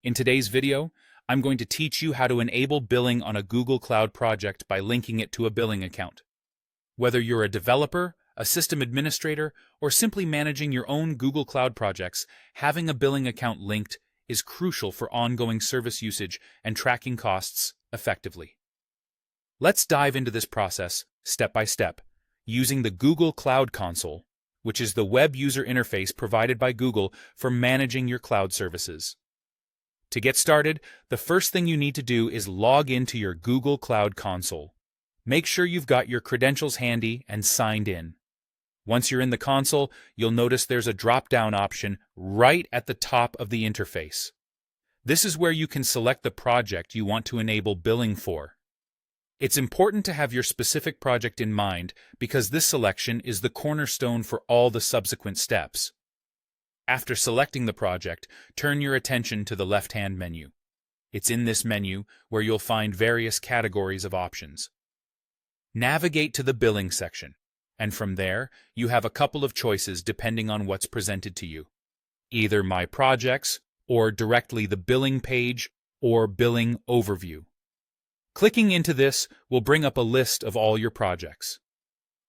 In today's video, I'm going to teach you how to enable billing on a Google Cloud project by linking it to a billing account. Whether you're a developer, a system administrator, or simply managing your own Google Cloud projects, having a billing account linked is crucial for ongoing service usage and tracking costs effectively. Let's dive into this process step by step, using the Google Cloud Console, which is the web user interface provided by Google for managing your cloud services. To get started, the first thing you need to do is log into your Google Cloud Console. Make sure you've got your credentials handy and signed in. Once you're in the console, you'll notice there's a drop-down option right at the top of the interface. This is where you can select the project you want to enable billing for. It's important to have your specific project in mind because this selection is the cornerstone for all the subsequent steps. After selecting the project, turn your attention to the left-hand menu. It's in this menu where you'll find various categories of options. Navigate to the billing section, and from there, you have a couple of choices depending on what's presented to you. Either My Projects, or directly the Billing page, or Billing Overview. Clicking into this will bring up a list of all your projects.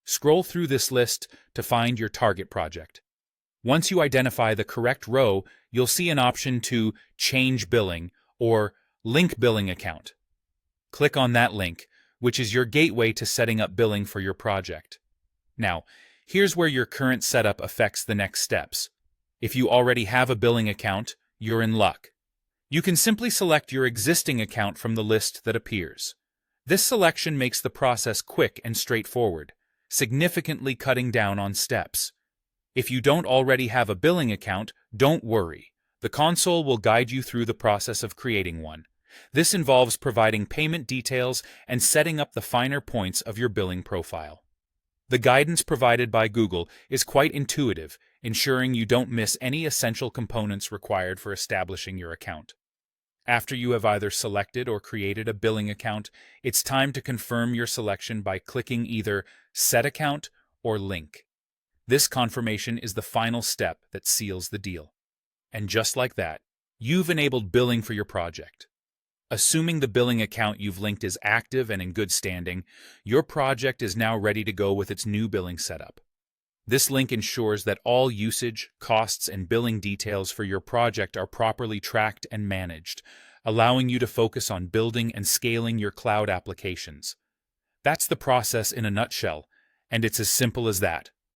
Scroll through this list to find your target project. Once you identify the correct row, you'll see an option to Change Billing or Link Billing Account. Click on that link, which is your gateway to setting up billing for your project. Now, here's where your current setup affects the next steps. If you already have a billing account, you're in luck. You can simply select your existing account from the list that appears. This selection makes the process quick and straightforward, significantly cutting down on steps. If you don't already have a billing account, don't worry. The console will guide you through the process of creating one. This involves providing payment details and setting up the finer points of your billing profile. The guidance provided by Google is quite intuitive, ensuring you don't miss any essential components required for establishing your account. After you have either selected or created a billing account, it's time to confirm your selection by clicking either Set Account or Link. This confirmation is the final step that seals the deal. And just like that, you've enabled billing for your project. Assuming the billing account you've linked is active and in good standing, your project is now ready to go with its new billing setup. This link ensures that all usage, costs, and billing details for your project are properly tracked and managed, allowing you to focus on building and scaling your cloud applications. That's the process in a nutshell, and it's as simple as that.